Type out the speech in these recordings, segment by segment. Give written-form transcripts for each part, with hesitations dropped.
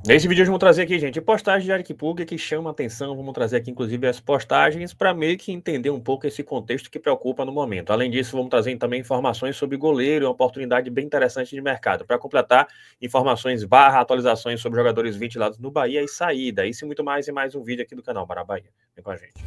Nesse vídeo hoje vamos trazer aqui, gente, postagem de Eric Pulga que chama atenção. Vamos trazer aqui, inclusive, as postagens para meio que entender um pouco esse contexto que preocupa no momento. Além disso, vamos trazer também informações sobre goleiro, uma oportunidade bem interessante de mercado. Para completar, informações atualizações sobre jogadores ventilados no Bahia e saída. Isso e muito mais em mais um vídeo aqui do canal Bora Bahia. Vem com a gente.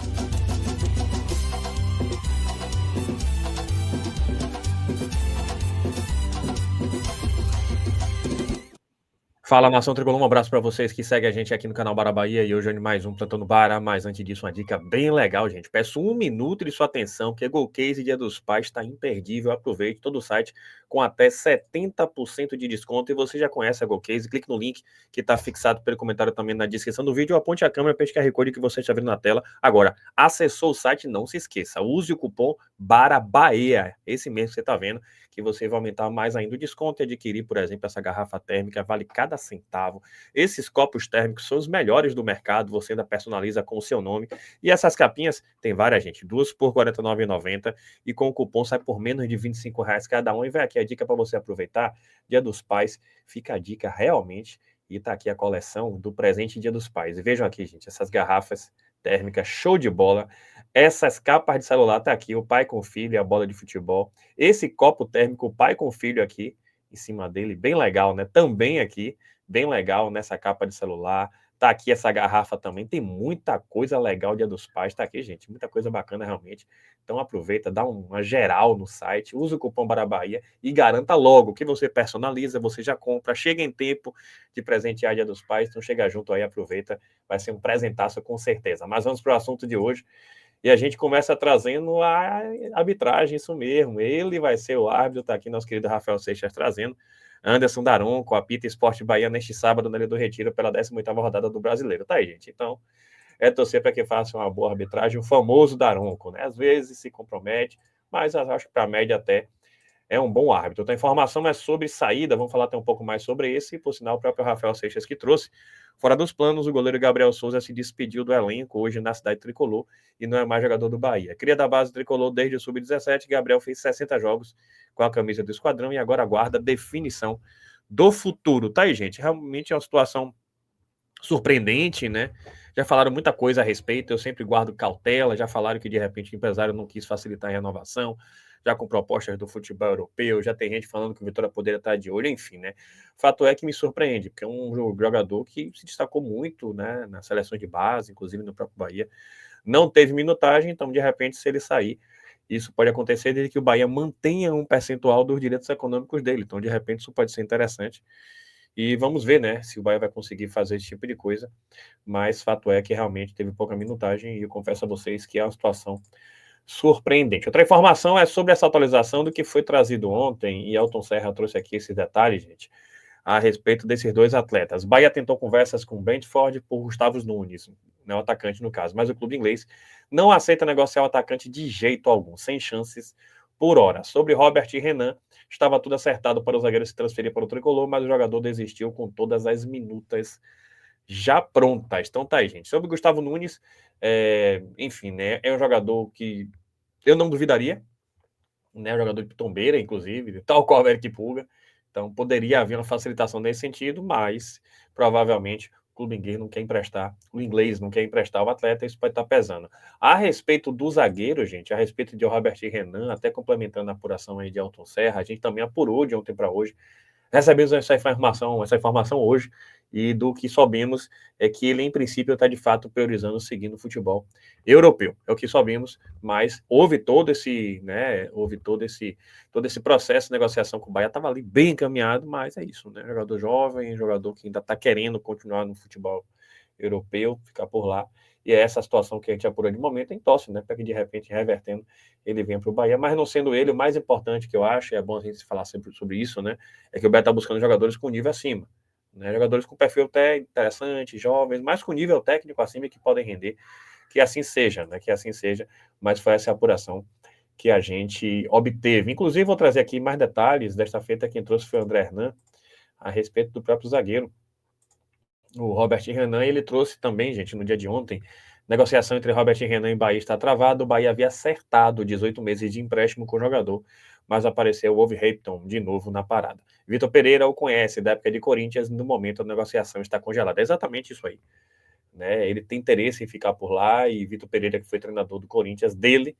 Fala, nação tricolor, um abraço para vocês que seguem a gente aqui no canal Bara Bahia e hoje é mais um Plantão no Bara, mas antes disso uma dica bem legal, gente. Peço um minuto de sua atenção, porque Golcase Dia dos Pais está imperdível, aproveite todo o site com até 70% de desconto e você já conhece a Golcase, clique no link que está fixado pelo comentário também na descrição do vídeo, aponte a câmera para esse QR Code que você está vendo na tela. Agora, acessou o site, não se esqueça, use o cupom BARABAHIA, esse mesmo que você está vendo, que você vai aumentar mais ainda o desconto e adquirir, por exemplo, essa garrafa térmica, vale cada centavo. Esses copos térmicos são os melhores do mercado, você ainda personaliza com o seu nome. E essas capinhas, tem várias, gente, duas por R$ 49,90 e com o cupom sai por menos de R$ 25 cada um. E vem aqui a dica para você aproveitar, Dia dos Pais, fica a dica realmente, e tá aqui a coleção do presente Dia dos Pais. E vejam aqui, gente, essas garrafas térmicas, show de bola. Essas capas de celular tá aqui, o pai com o filho e a bola de futebol. Esse copo térmico, o pai com o filho aqui, em cima dele, bem legal, né? Também aqui, bem legal nessa capa de celular. Tá aqui essa garrafa também, tem muita coisa legal Dia dos Pais, tá aqui, gente, muita coisa bacana realmente. Então aproveita, dá uma geral no site, usa o cupom BARABAHIA e garanta logo que você personaliza, você já compra, chega em tempo de presentear Dia dos Pais, então chega junto aí, aproveita, vai ser um presentaço com certeza. Mas vamos para o assunto de hoje. E a gente começa trazendo a arbitragem, isso mesmo. Ele vai ser o árbitro, tá aqui nosso querido Rafael Seixas trazendo. Anderson Daronco, apita Esporte Bahia neste sábado na Ilha do Retiro pela 18ª rodada do Brasileiro. Tá aí, gente. Então, é torcer para que faça uma boa arbitragem, o famoso Daronco, né? Às vezes se compromete, mas acho que para a média até é um bom árbitro. Então, a informação é sobre saída, vamos falar até um pouco mais sobre esse, e por sinal, o próprio Rafael Seixas que trouxe. Fora dos planos, o goleiro Gabriel Souza se despediu do elenco hoje na cidade tricolor e não é mais jogador do Bahia. Cria da base tricolor desde o sub-17, Gabriel fez 60 jogos com a camisa do esquadrão e agora aguarda definição do futuro. Tá aí, gente, realmente é uma situação surpreendente, né? Já falaram muita coisa a respeito, eu sempre guardo cautela, já falaram que de repente o empresário não quis facilitar a renovação, já com propostas do futebol europeu, já tem gente falando que o Vitória poderia estar de olho, enfim, né? Fato é que me surpreende, porque é um jogador que se destacou muito, né, nas seleções de base, inclusive no próprio Bahia, não teve minutagem, então de repente se ele sair, isso pode acontecer desde que o Bahia mantenha um percentual dos direitos econômicos dele, então de repente isso pode ser interessante. E vamos ver, né, se o Bahia vai conseguir fazer esse tipo de coisa, mas fato é que realmente teve pouca minutagem e eu confesso a vocês que é uma situação surpreendente. Outra informação é sobre essa atualização do que foi trazido ontem, e Elton Serra trouxe aqui esses detalhes, gente, a respeito desses dois atletas. Bahia tentou conversas com Brentford por Gustavo Nunes, né, o atacante no caso, mas o clube inglês não aceita negociar o atacante de jeito algum, sem chances por hora. Sobre Robert e Renan, estava tudo acertado para o zagueiro se transferir para o tricolor, mas o jogador desistiu com todas as minutas já prontas. Então tá aí, gente. Sobre Gustavo Nunes, enfim, né, é um jogador que eu não duvidaria, né, um jogador de pitombeira, inclusive, tal qual o Eric Pulga. Então poderia haver uma facilitação nesse sentido, mas provavelmente o clube inglês não quer emprestar, o inglês não quer emprestar o atleta, isso pode estar pesando. A respeito do zagueiro, gente, a respeito de Robert e Renan, até complementando a apuração aí de Elton Serra, a gente também apurou de ontem para hoje. Recebemos essa informação hoje, e do que sabemos é que ele, em princípio, está de fato priorizando seguindo o futebol europeu. É o que sabemos, mas houve todo esse, né, todo esse processo de negociação com o Bahia, estava ali bem encaminhado, mas é isso, né? Jogador jovem, jogador que ainda está querendo continuar no futebol europeu, ficar por lá. E é essa situação que a gente apurou de momento, em tosse, né? Para que de repente, revertendo, ele venha para o Bahia. Mas não sendo ele, o mais importante que eu acho, e é bom a gente falar sempre sobre isso, né? É que o Bahia está buscando jogadores com nível acima. Né? Jogadores com perfil até interessante, jovens, mas com nível técnico acima que podem render. Que assim seja, né? Que assim seja. Mas foi essa apuração que a gente obteve. Inclusive, vou trazer aqui mais detalhes. Desta feita, quem trouxe foi o André Hernan, a respeito do próprio zagueiro. O Robert Renan, ele trouxe também, gente, no dia de ontem, negociação entre Robert Renan e Bahia está travada. O Bahia havia acertado 18 meses de empréstimo com o jogador, mas apareceu o Wolverhampton de novo na parada. Vitor Pereira o conhece da época de Corinthians, no momento a negociação está congelada. É exatamente isso aí. Né? Ele tem interesse em ficar por lá e Vitor Pereira, que foi treinador do Corinthians, dele,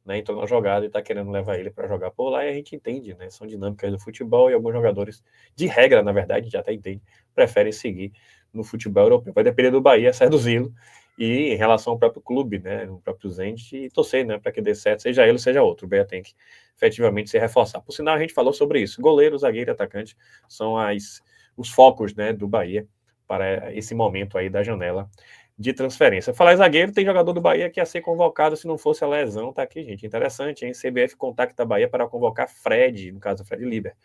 né, entrou na jogada e está querendo levar ele para jogar por lá, e a gente entende, né? São dinâmicas do futebol e alguns jogadores, de regra, na verdade, a gente até entende, preferem seguir no futebol europeu. Vai depender do Bahia seduzi-lo e em relação ao próprio clube, né, no próprio Zenit, e torcer, né, para que dê certo, seja ele, seja outro. O Bahia tem que efetivamente se reforçar. Por sinal, a gente falou sobre isso. Goleiro, zagueiro e atacante são os focos, né, do Bahia para esse momento aí da janela de transferência. Falar em zagueiro, tem jogador do Bahia que ia ser convocado se não fosse a lesão. Tá aqui, gente. Interessante, hein? CBF contacta a Bahia para convocar Fred, no caso, Fred Liber.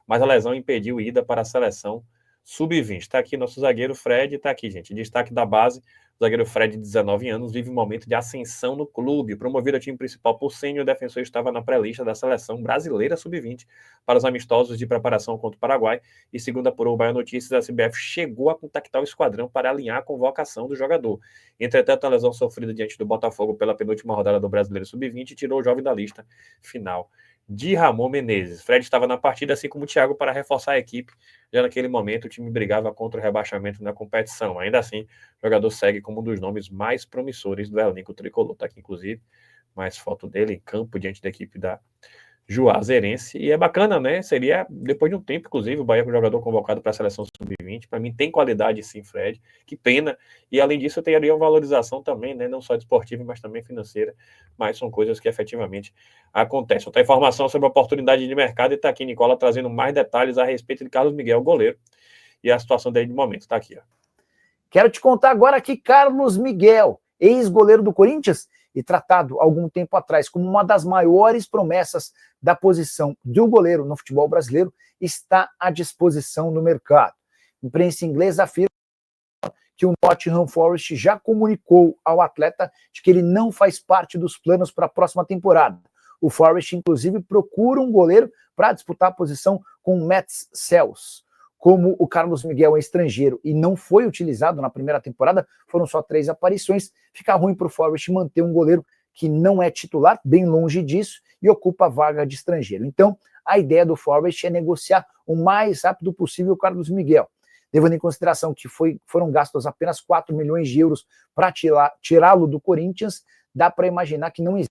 Mas a lesão impediu ida para a seleção sub-20. Tá aqui nosso zagueiro Fred, tá aqui, gente. Destaque da base. O zagueiro Fred, de 19 anos, vive um momento de ascensão no clube. Promovido ao time principal por sênior, o defensor estava na pré-lista da seleção brasileira sub-20 para os amistosos de preparação contra o Paraguai. E segundo apurou o Bahia Notícias, a CBF chegou a contactar o esquadrão para alinhar a convocação do jogador. Entretanto, a lesão sofrida diante do Botafogo pela penúltima rodada do Brasileiro Sub-20 tirou o jovem da lista final de Ramon Menezes. Fred estava na partida, assim como o Thiago, para reforçar a equipe. Já naquele momento, o time brigava contra o rebaixamento na competição. Ainda assim, o jogador segue como um dos nomes mais promissores do elenco tricolor. Está aqui, inclusive, mais foto dele em campo diante da equipe da Juazeirense. E é bacana, né? Seria, depois de um tempo, inclusive, o Bahia com o jogador convocado para a seleção sub-20. Para mim, tem qualidade, sim, Fred. Que pena. E, além disso, teria uma valorização também, né? Não só desportiva, mas também financeira. Mas são coisas que efetivamente acontecem. Outra informação sobre a oportunidade de mercado, e está aqui Nicola trazendo mais detalhes a respeito de Carlos Miguel, goleiro, e a situação dele de momento. Está aqui, ó. Quero te contar agora que Carlos Miguel, ex-goleiro do Corinthians e tratado algum tempo atrás como uma das maiores promessas da posição do goleiro no futebol brasileiro, está à disposição no mercado. A imprensa inglesa afirma que o Nottingham Forest já comunicou ao atleta de que ele não faz parte dos planos para a próxima temporada. O Forest, inclusive, procura um goleiro para disputar a posição com o Matt Sells. Como o Carlos Miguel é estrangeiro e não foi utilizado na primeira temporada, foram só 3 aparições, fica ruim para o Forest manter um goleiro que não é titular, bem longe disso, e ocupa a vaga de estrangeiro. Então, a ideia do Forest é negociar o mais rápido possível o Carlos Miguel. Levando em consideração que foram gastos apenas 4 milhões de euros para tirá-lo do Corinthians, dá para imaginar que não existe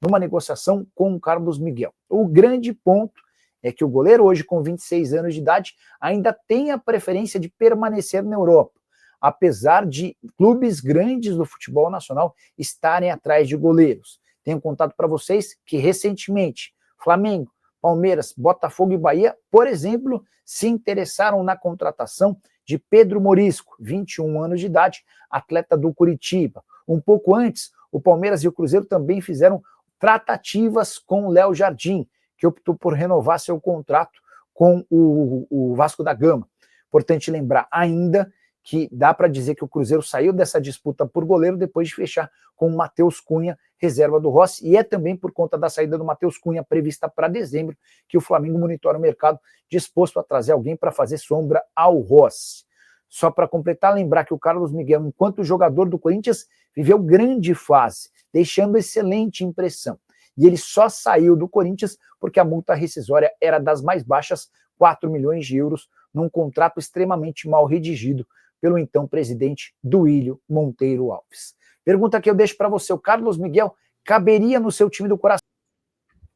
numa negociação com o Carlos Miguel. O grande ponto é que o goleiro, hoje com 26 anos de idade, ainda tem a preferência de permanecer na Europa, apesar de clubes grandes do futebol nacional estarem atrás de goleiros. Tenho contado para vocês que recentemente Flamengo, Palmeiras, Botafogo e Bahia, por exemplo, se interessaram na contratação de Pedro Morisco, 21 anos de idade, atleta do Curitiba. Um pouco antes, o Palmeiras e o Cruzeiro também fizeram tratativas com o Léo Jardim, que optou por renovar seu contrato com o Vasco da Gama. Importante lembrar ainda que dá para dizer que o Cruzeiro saiu dessa disputa por goleiro depois de fechar com o Matheus Cunha, reserva do Rossi, e é também por conta da saída do Matheus Cunha prevista para dezembro que o Flamengo monitora o mercado disposto a trazer alguém para fazer sombra ao Rossi. Só para completar, lembrar que o Carlos Miguel, enquanto jogador do Corinthians, viveu grande fase, deixando excelente impressão. E ele só saiu do Corinthians porque a multa rescisória era das mais baixas, 4 milhões de euros, num contrato extremamente mal redigido pelo então presidente Duílio Monteiro Alves. Pergunta que eu deixo para você, o Carlos Miguel caberia no seu time do coração?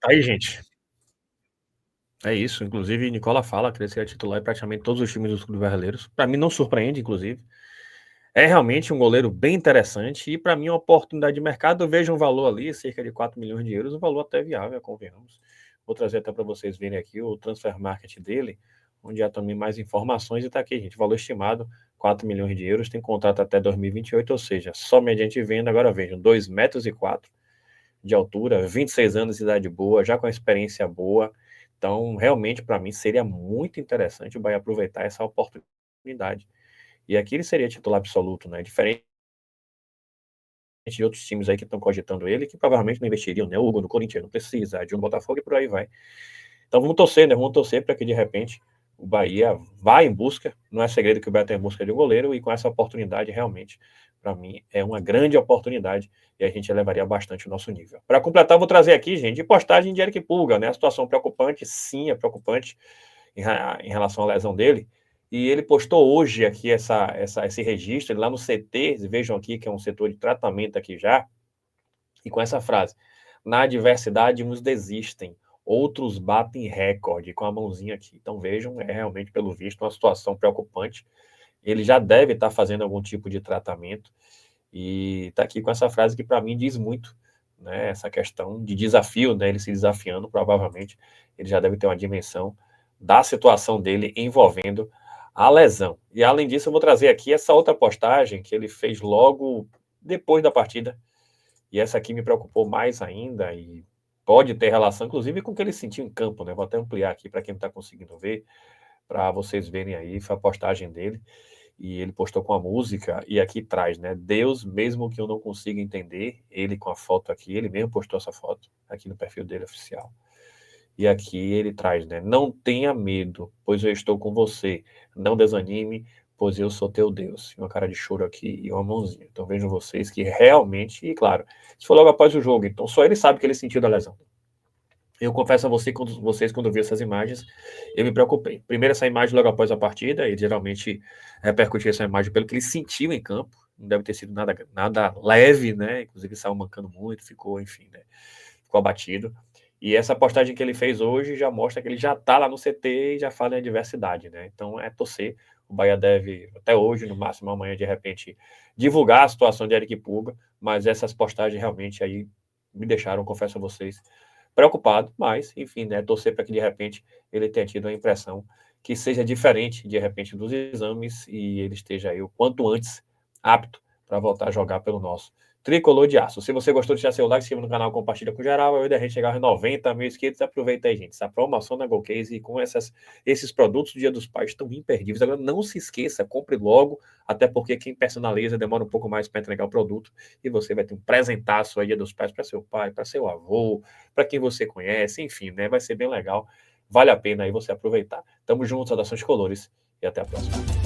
Aí, gente. É isso. Inclusive, Nicola fala que ele seria titular em praticamente todos os times dos clubes brasileiros. Para mim, não surpreende, inclusive. É realmente um goleiro bem interessante e, para mim, uma oportunidade de mercado. Eu vejo um valor ali, cerca de 4 milhões de euros, um valor até viável, convenhamos. Vou trazer até para vocês verem aqui o transfer market dele, onde há também mais informações. E está aqui, gente, valor estimado, 4 milhões de euros, tem contrato até 2028, ou seja, só mediante venda. Agora vejam, 2,4 metros de altura, 26 anos de idade boa, já com a experiência boa. Então, realmente, para mim, seria muito interessante o Bahia aproveitar essa oportunidade. E aqui ele seria titular absoluto, né? Diferente de outros times aí que estão cogitando ele, que provavelmente não investiriam, né? O Hugo no Corinthians não precisa, de um Botafogo e por aí vai. Então vamos torcer, né? Vamos torcer para que de repente o Bahia vá em busca, não é segredo que o Bahia está em busca de um goleiro, e com essa oportunidade realmente para mim, é uma grande oportunidade e a gente elevaria bastante o nosso nível. Para completar, vou trazer aqui, gente, de postagem de Eric Pulga, né? A situação preocupante, sim, é preocupante em relação à lesão dele. E ele postou hoje aqui esse registro lá no CT, vejam aqui que é um setor de tratamento aqui já, e com essa frase: na adversidade uns desistem, outros batem recorde, com a mãozinha aqui. Então vejam, é realmente, pelo visto, uma situação preocupante. Ele já deve estar fazendo algum tipo de tratamento, e está aqui com essa frase que para mim diz muito, né? Essa questão de desafio, né? Ele se desafiando, provavelmente ele já deve ter uma dimensão da situação dele envolvendo a lesão. E além disso, eu vou trazer aqui essa outra postagem que ele fez logo depois da partida, e essa aqui me preocupou mais ainda, e pode ter relação, inclusive, com o que ele sentiu em campo, né? Vou até ampliar aqui para quem não está conseguindo ver, para vocês verem aí, foi a postagem dele, e ele postou com a música, e aqui traz, né? Deus, mesmo que eu não consiga entender, ele com a foto aqui, ele mesmo postou essa foto aqui no perfil dele oficial. E aqui ele traz, né? Não tenha medo, pois eu estou com você. Não desanime, pois eu sou teu Deus. E uma cara de choro aqui e uma mãozinha. Então vejam vocês que realmente, e claro, isso foi logo após o jogo, então só ele sabe que ele sentiu da lesão. Eu confesso a vocês, quando eu vi essas imagens, eu me preocupei. Primeiro, essa imagem logo após a partida, ele geralmente repercutiu essa imagem pelo que ele sentiu em campo. Não deve ter sido nada leve, né? Inclusive, saiu mancando muito, ficou, enfim, né? Ficou abatido. E essa postagem que ele fez hoje já mostra que ele já está lá no CT e já fala em adversidade, né? Então é torcer. O Bahia deve, até hoje, no máximo amanhã, de repente, divulgar a situação de Eric Pulga, mas essas postagens realmente aí me deixaram, confesso a vocês, preocupado, mas, enfim, né, torcer para que de repente ele tenha tido a impressão que seja diferente, de repente, dos exames e ele esteja aí o quanto antes apto para voltar a jogar pelo nosso Tricolor de Aço. Se você gostou, deixa seu like, se inscreva no canal, compartilha com geral. Aí a gente chegar aos 90 mil inscritos, aproveita aí, gente. Essa promoção da Golcase e com esses produtos do Dia dos Pais estão imperdíveis. Agora, não se esqueça, compre logo, até porque quem personaliza demora um pouco mais para entregar o produto e você vai ter um presentaço aí Dia dos Pais para seu pai, para seu avô, para quem você conhece, enfim, né? Vai ser bem legal. Vale a pena aí você aproveitar. Tamo junto, saudações colores e até a próxima.